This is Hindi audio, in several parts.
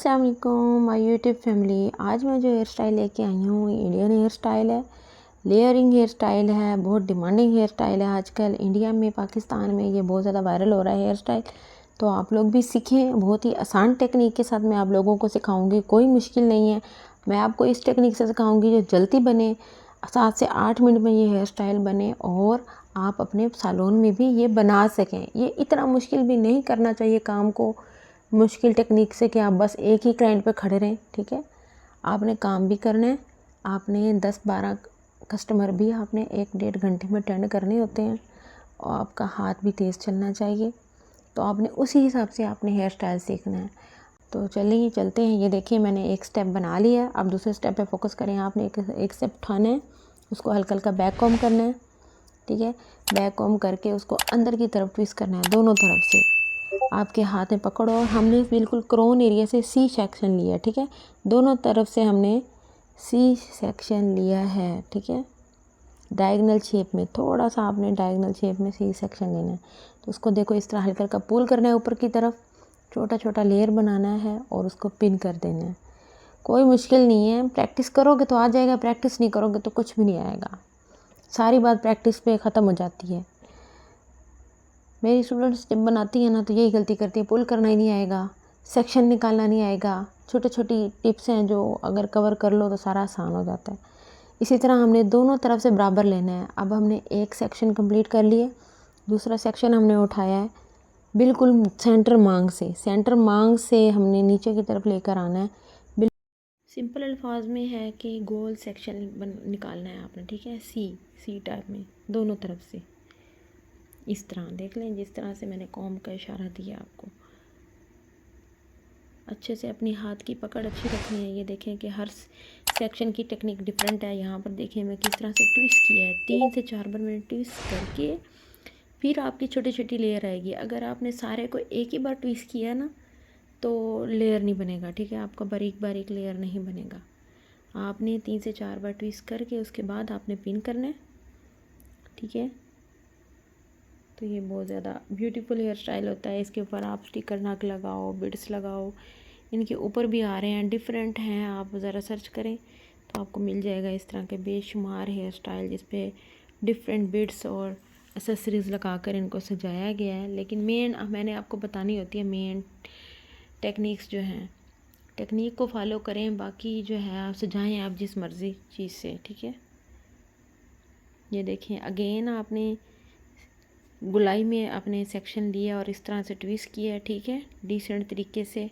अस्सलाम वालेकुम माय यूट्यूब फैमिली। आज मैं जो हेयर स्टाइल लेके आई हूँ इंडियन हेयर स्टाइल है, लेयरिंग हेयर स्टाइल है, बहुत डिमांडिंग हेयर स्टाइल है। आजकल इंडिया में, पाकिस्तान में ये बहुत ज़्यादा वायरल हो रहा है हेयर स्टाइल। तो आप लोग भी सीखें, बहुत ही आसान टेक्निक के साथ मैं आप लोगों को सिखाऊंगी, कोई मुश्किल नहीं है। मैं आपको इस टेक्निक से सिखाऊंगी जो जल्दी बने, 7 से 8 मिनट में ये हेयर स्टाइल बने और आप अपने सैलून में भी ये बना सकें। ये इतना मुश्किल भी नहीं करना चाहिए काम को, मुश्किल टेक्निक से कि आप बस एक ही क्लाइंट पे खड़े रहें। ठीक है, आपने काम भी करना है, आपने 10-12 कस्टमर भी आपने 1-1.5 घंटे में अटेंड करने होते हैं और आपका हाथ भी तेज़ चलना चाहिए। तो आपने उसी हिसाब से आपने हेयर स्टाइल सीखना है। तो चलिए चलते हैं। ये देखिए मैंने एक स्टेप बना लिया है, अब दूसरे स्टेप पे फोकस करें। आपने एक स्टेप उठाना है, उसको हल्का हल्का बैक कॉम्ब करना है। ठीक है, बैक कॉम्ब करके उसको अंदर की तरफ ट्विस्ट करना है, दोनों तरफ से आपके हाथ में पकड़ो। और हमने बिल्कुल क्रोन एरिया से सी सेक्शन लिया है। ठीक है, दोनों तरफ से हमने सी सेक्शन लिया है। ठीक है, डायगोनल शेप में, थोड़ा सा आपने डायगोनल शेप में सी सेक्शन लेना है। तो उसको देखो इस तरह हल्का हल्का पुल करना है ऊपर की तरफ, छोटा छोटा लेयर बनाना है और उसको पिन कर देना है। कोई मुश्किल नहीं है, प्रैक्टिस करोगे तो आ जाएगा, प्रैक्टिस नहीं करोगे तो कुछ भी नहीं आएगा। सारी बात प्रैक्टिस पे ख़त्म हो जाती है। मेरी स्टूडेंट्स जब बनाती है ना तो यही गलती करती है, पुल करना ही नहीं आएगा, सेक्शन निकालना नहीं आएगा। छोटी छोटी टिप्स हैं जो अगर कवर कर लो तो सारा आसान हो जाता है। इसी तरह हमने दोनों तरफ से बराबर लेना है। अब हमने एक सेक्शन कंप्लीट कर लिए, दूसरा सेक्शन हमने उठाया है बिल्कुल सेंटर मांग से हमने नीचे की तरफ लेकर आना है। सिंपल अल्फाज में है कि गोल सेक्शन निकालना है आपने। ठीक है, सी टाइप में दोनों तरफ से इस तरह देख लें, जिस तरह से मैंने कॉम्ब का इशारा दिया आपको। अच्छे से अपनी हाथ की पकड़ अच्छी रखनी है। ये देखें कि हर सेक्शन की टेक्निक डिफरेंट है। यहाँ पर देखें मैं किस तरह से ट्विस्ट किया है, 3 से 4 बार मैंने ट्विस्ट करके फिर आपकी छोटी छोटी लेयर आएगी। अगर आपने सारे को एक ही बार ट्विस्ट किया ना तो लेयर नहीं बनेगा। ठीक है, आपका बारीक बारीक लेयर नहीं बनेगा। आपने 3 से 4 बार ट्विस्ट करके उसके बाद आपने पिन करना है। ठीक है, तो ये बहुत ज़्यादा ब्यूटीफुल हेयर स्टाइल होता है। इसके ऊपर आप स्टिकर नग लगाओ, बिड्स लगाओ, इनके ऊपर भी आ रहे हैं, डिफरेंट हैं। आप ज़रा सर्च करें तो आपको मिल जाएगा इस तरह के बेशुमार हेयर स्टाइल जिस पे डिफरेंट बिड्स और एसेसरीज़ लगा कर इनको सजाया गया है। लेकिन मैंने आपको बतानी होती है मेन टेक्निक्स जो हैं, टेक्निक को फॉलो करें, बाकी जो है आप सजाएं आप जिस मर्ज़ी चीज़ से। ठीक है, ये देखें अगेन आपने गुलाई में अपने सेक्शन लिया और इस तरह से ट्विस्ट किया। ठीक है, डिसेंट तरीके से,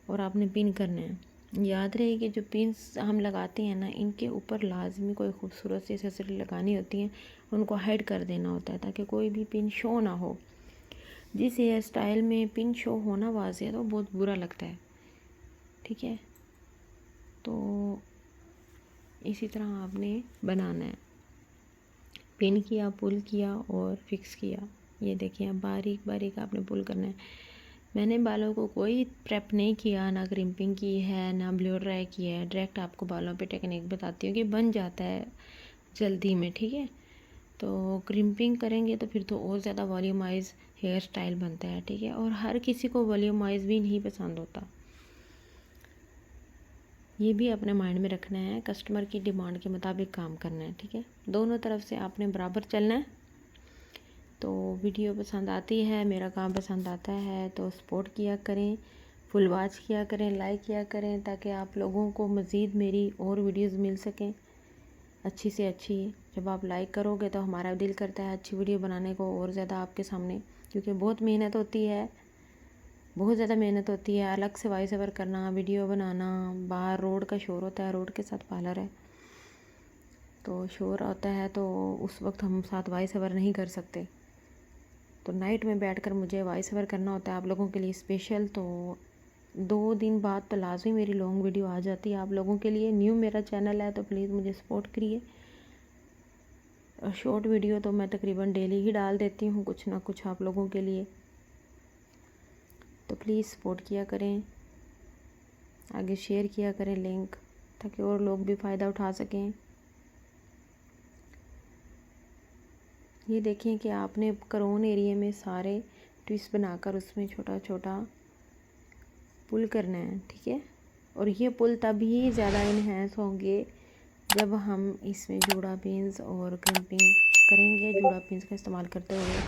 और आपने पिन करना है। याद रहे कि जो पिन्स हम लगाते हैं ना, इनके ऊपर लाजमी कोई खूबसूरत सी एक्सेसरी लगानी होती है, उनको हाइड कर देना होता है ताकि कोई भी पिन शो ना हो। जिस हेयर स्टाइल में पिन शो होना वाज़ेह तो बहुत बुरा लगता है। ठीक है, तो इसी तरह आपने बनाना है, पिन किया, पुल किया और फिक्स किया। ये देखिए अब बारीक बारीक आपने पुल करना है। मैंने बालों को कोई प्रेप नहीं किया, ना क्रिम्पिंग की है, ना ब्लो ड्राई किया है। डायरेक्ट आपको बालों पे टेक्निक बताती हूँ कि बन जाता है जल्दी में। ठीक है, तो क्रिम्पिंग करेंगे तो फिर तो और ज़्यादा वॉल्यूमाइज हेयर स्टाइल बनता है। ठीक है, और हर किसी को वॉल्यूमाइज भी नहीं पसंद होता, ये भी अपने माइंड में रखना है। कस्टमर की डिमांड के मुताबिक काम करना है। ठीक है, दोनों तरफ से आपने बराबर चलना है। तो वीडियो पसंद आती है, मेरा काम पसंद आता है तो सपोर्ट किया करें, फुल वॉच किया करें, लाइक किया करें, ताकि आप लोगों को मज़ीद मेरी और वीडियोस मिल सकें अच्छी से अच्छी। जब आप लाइक करोगे तो हमारा दिल करता है अच्छी वीडियो बनाने को और ज़्यादा आपके सामने, क्योंकि बहुत मेहनत होती है, बहुत ज़्यादा मेहनत होती है। अलग से वॉइस ओवर करना, वीडियो बनाना, बाहर रोड का शोर होता है, रोड के साथ पार्लर है तो शोर होता है, तो उस वक्त हम साथ वॉइस ओवर नहीं कर सकते। तो नाइट में बैठकर मुझे वॉइस ओवर करना होता है आप लोगों के लिए स्पेशल। तो 2 दिन बाद तो लाजमी मेरी लॉन्ग वीडियो आ जाती है आप लोगों के लिए। न्यू मेरा चैनल है तो प्लीज़ मुझे सपोर्ट करिए। और शॉर्ट वीडियो तो मैं तकरीबन डेली ही डाल देती हूँ, कुछ ना कुछ आप लोगों के लिए। तो प्लीज़ सपोर्ट किया करें, आगे शेयर किया करें लिंक, ताकि और लोग भी फ़ायदा उठा सकें। ये देखें कि आपने करोन एरिया में सारे ट्विस्ट बनाकर उसमें छोटा छोटा पुल करना है, ठीक है। और ये पुल तभी ज़्यादा इन्हेंस होंगे जब हम इसमें जूड़ा पिन्स और क्रम्पिंग करेंगे। जूड़ा पिन्स का इस्तेमाल करते हुए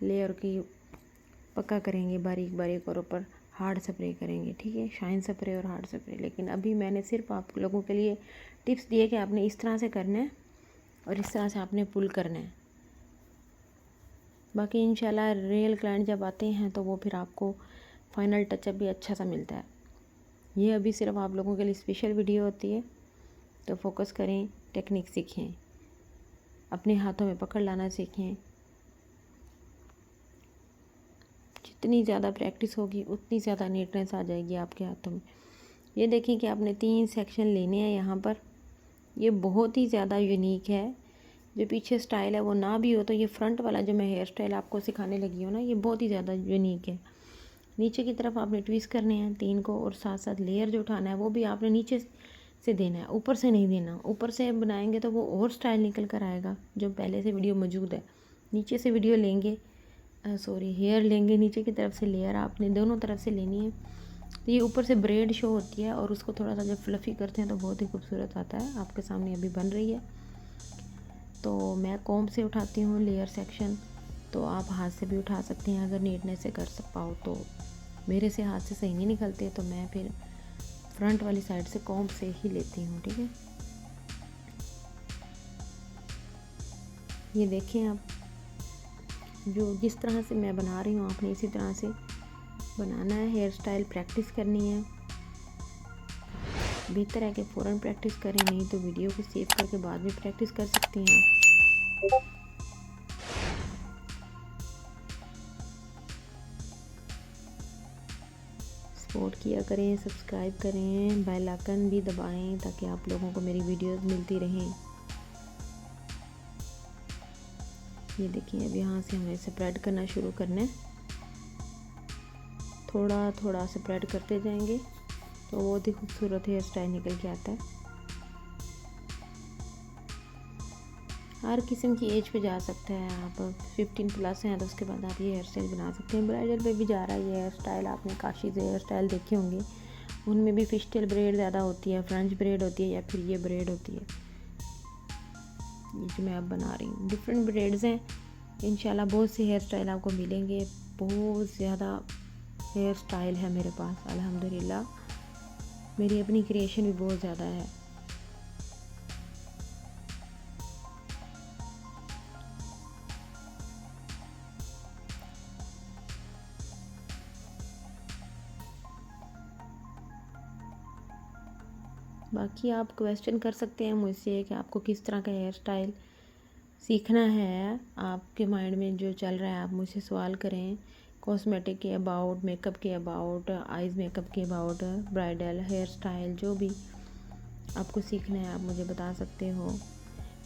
लेयर की पक्का करेंगे बारीक बारीक, और ऊपर हार्ड स्प्रे करेंगे, ठीक है, शाइन स्प्रे और हार्ड स्प्रे। लेकिन अभी मैंने सिर्फ आप लोगों के लिए टिप्स दिए कि आपने इस तरह से करना है और इस तरह से आपने पुल करना है। बाकी इंशाल्लाह रियल क्लाइंट जब आते हैं तो वो फिर आपको फाइनल टचअप भी अच्छा सा मिलता है। ये अभी सिर्फ आप लोगों के लिए स्पेशल वीडियो होती है, तो फोकस करें, टेक्निक सीखें, अपने हाथों में पकड़ लाना सीखें। जितनी ज़्यादा प्रैक्टिस होगी उतनी ज़्यादा नीटनेस आ जाएगी आपके हाथों में। ये देखें कि आपने 3 सेक्शन लेने हैं यहाँ पर। ये बहुत ही ज़्यादा यूनिक है। जो पीछे स्टाइल है वो ना भी हो तो ये फ्रंट वाला जो मैं हेयर स्टाइल आपको सिखाने लगी हूँ ना, ये बहुत ही ज़्यादा यूनिक है। नीचे की तरफ आपने ट्विस्ट करने हैं 3 को, और साथ साथ लेयर जो उठाना है वो भी आपने नीचे से देना है, ऊपर से नहीं देना। ऊपर से बनाएंगे तो वो और स्टाइल निकल कर आएगा जो पहले से वीडियो मौजूद है। नीचे से वीडियो लेंगे, हेयर लेंगे, नीचे की तरफ से लेयर आपने दोनों तरफ से लेनी है। तो ये ऊपर से ब्रेड शो होती है और उसको थोड़ा सा जब फ्लफ़ी करते हैं तो बहुत ही खूबसूरत आता है। आपके सामने अभी बन रही है। तो मैं कॉम्ब से उठाती हूँ लेयर सेक्शन, तो आप हाथ से भी उठा सकते हैं अगर नीटनेस से कर पाओ तो। मेरे से हाथ से सही नहीं निकलते तो मैं फिर फ्रंट वाली साइड से कॉम्ब से ही लेती हूँ, ठीक है। ये देखें आप, जो जिस तरह से मैं बना रही हूँ आपने इसी तरह से बनाना है। हेयर स्टाइल प्रैक्टिस करनी है। बेहतर है कि फ़ौरन प्रैक्टिस करें, नहीं तो वीडियो को सेव करके बाद में प्रैक्टिस कर सकती हैं आप। सपोर्ट किया करें, सब्सक्राइब करें, बेल आइकन भी दबाएं ताकि आप लोगों को मेरी वीडियोस मिलती रहें। ये देखिए, अब यहाँ से हमें स्प्रेड करना शुरू करना है। थोड़ा थोड़ा स्प्रेड करते जाएंगे तो बहुत ही खूबसूरत हेयर स्टाइल निकल के आता है। हर किस्म की एज पे जा सकता है। आप 15 प्लस हैं तो उसके बाद आप ये हेयर स्टाइल बना सकते हैं। ब्राइडल पे भी जा रहा है ये हेयर स्टाइल। आपने काशी से हेयर स्टाइल देखे होंगे, उनमें भी फिशटेल ब्रेड ज़्यादा होती है, फ्रेंच ब्रेड होती है, या फिर ये ब्रेड होती है। ये जो मैं अब बना रही हूँ डिफरेंट ब्रेड्स हैं। इंशाल्लाह बहुत से हेयर स्टाइल आपको मिलेंगे। बहुत ज़्यादा हेयर स्टाइल है मेरे पास अल्हम्दुलिल्लाह। मेरी अपनी क्रिएशन भी बहुत ज़्यादा है। बाकी आप क्वेश्चन कर सकते हैं मुझसे कि आपको किस तरह का हेयर स्टाइल सीखना है। आपके माइंड में जो चल रहा है आप मुझसे सवाल करें। कॉस्मेटिक के अबाउट, मेकअप के अबाउट, आइज़ मेकअप के अबाउट, ब्राइडल हेयर स्टाइल, जो भी आपको सीखना है आप मुझे बता सकते हो।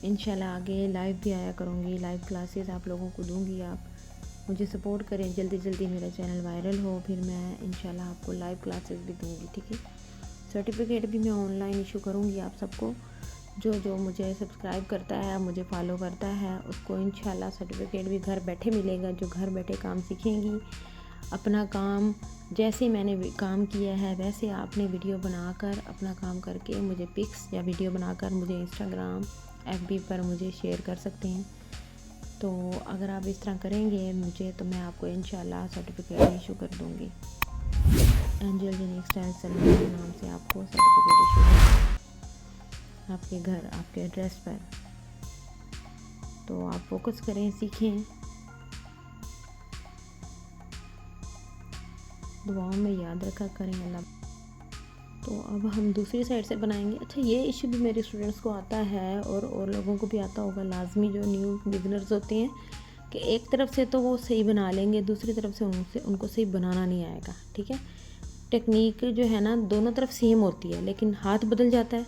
इंशाल्लाह आगे लाइव भी आया करूँगी, लाइव क्लासेस आप लोगों को दूँगी। आप मुझे सपोर्ट करें, जल्दी जल्दी मेरा चैनल वायरल हो, फिर मैं इंशाल्लाह आपको लाइव क्लासेस भी दूँगी, ठीक है। सर्टिफिकेट भी मैं ऑनलाइन इशू करूँगी आप सबको। जो जो मुझे सब्सक्राइब करता है, मुझे फॉलो करता है, उसको इंशाल्लाह सर्टिफिकेट भी घर बैठे मिलेगा। जो घर बैठे काम सीखेंगी, अपना काम जैसे मैंने काम किया है वैसे आपने वीडियो बनाकर अपना काम करके मुझे पिक्स या वीडियो बनाकर मुझे इंस्टाग्राम, FB पर मुझे शेयर कर सकते हैं। तो अगर आप इस तरह करेंगे मुझे, तो मैं आपको इंशाल्लाह सर्टिफिकेट इशू कर दूँगी। एंजल यूनिक स्टाइल सैलून के नाम से आपको सर्टिफिकेट इशू होगा आपके घर, आपके एड्रेस पर। तो आप फोकस करें, सीखें, दुआओं में याद रखा करें अल्लाह। तो अब हम दूसरी साइड से बनाएंगे। अच्छा, ये इशू भी मेरे स्टूडेंट्स को आता है और लोगों को भी आता होगा लाजमी, जो न्यू बिगनर्स होते हैं, कि एक तरफ से तो वो सही बना लेंगे, दूसरी तरफ से उनको सही बनाना नहीं आएगा, ठीक है। टेक्निक जो है ना दोनों तरफ सेम होती है, लेकिन हाथ बदल जाता है,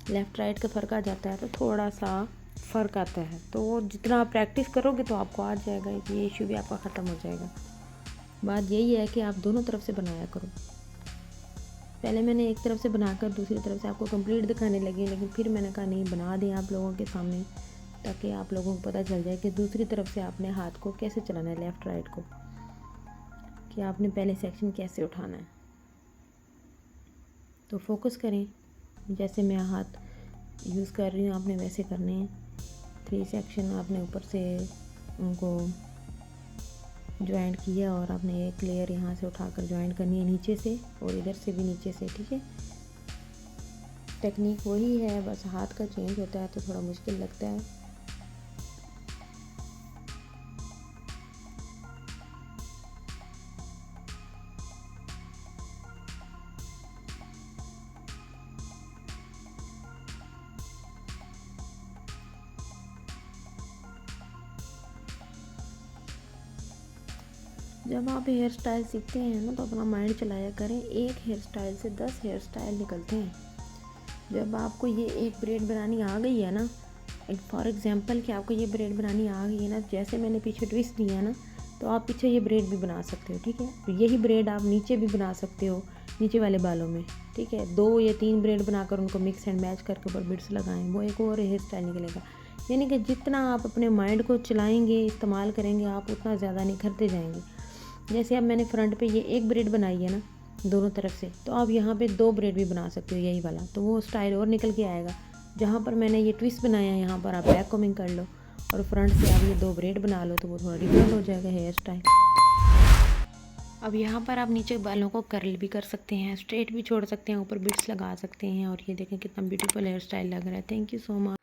लेफ़्ट राइट का फ़र्क आ जाता है, तो थोड़ा सा फ़र्क आता है। तो वो जितना आप प्रैक्टिस करोगे तो आपको आ जाएगा, ये इशू भी आपका ख़त्म हो जाएगा। बात यही है कि आप दोनों तरफ से बनाया करो। पहले मैंने एक तरफ से बनाकर दूसरी तरफ से आपको कंप्लीट दिखाने लगी, लेकिन फिर मैंने कहा नहीं, बना दें आप लोगों के सामने, ताकि आप लोगों को पता चल जाए कि दूसरी तरफ से आपने हाथ को कैसे चलाना है, लेफ़्ट राइट को, कि आपने पहले सेक्शन कैसे उठाना है। तो फोकस करें, जैसे मैं हाथ यूज़ कर रही हूँ आपने वैसे करने हैं। 3 सेक्शन आपने ऊपर से उनको जॉइंट किया और आपने एक लेयर यहाँ से उठाकर जॉइंट करनी है नीचे से, और इधर से भी नीचे से, ठीक है। टेक्निक वही है, बस हाथ का चेंज होता है तो थोड़ा मुश्किल लगता है। जब आप हेयर स्टाइल सीखते हैं ना तो अपना माइंड चलाया करें। एक हेयर स्टाइल से 10 हेयर स्टाइल निकलते हैं। जब आपको ये एक ब्रेड बनानी आ गई है ना, फॉर एग्जांपल कि आपको ये ब्रेड बनानी आ गई है ना, जैसे मैंने पीछे ट्विस्ट दिया ना, तो आप पीछे ये ब्रेड भी बना सकते हो, ठीक है। तो यही ब्रेड आप नीचे भी बना सकते हो, नीचे वाले बालों में, ठीक है। 2 या 3 ब्रेड बनाकर उनको मिक्स एंड मैच करके ऊपर बिट्स लगाएं, वो एक और हेयर स्टाइल निकलेगा। यानी कि जितना आप अपने माइंड को चलाएंगे, इस्तेमाल करेंगे, आप उतना ज़्यादा निखरते जाएंगे। जैसे अब मैंने फ्रंट पे ये एक ब्रेड बनाई है ना दोनों तरफ से, तो आप यहाँ पे 2 ब्रेड भी बना सकते हो यही वाला, तो वो स्टाइल और निकल के आएगा। जहाँ पर मैंने ये ट्विस्ट बनाया है यहाँ पर आप बैक कॉमिंग कर लो और फ्रंट से आप ये 2 ब्रेड बना लो, तो वो थोड़ा डिफरेंट हो जाएगा हेयर स्टाइल। अब यहाँ पर आप नीचे बालों को कर्ल भी कर सकते हैं, स्ट्रेट भी छोड़ सकते हैं, ऊपर बिट्स लगा सकते हैं, और ये देखें कितना ब्यूटीफुल हेयर स्टाइल लग रहा है। Thank you so much.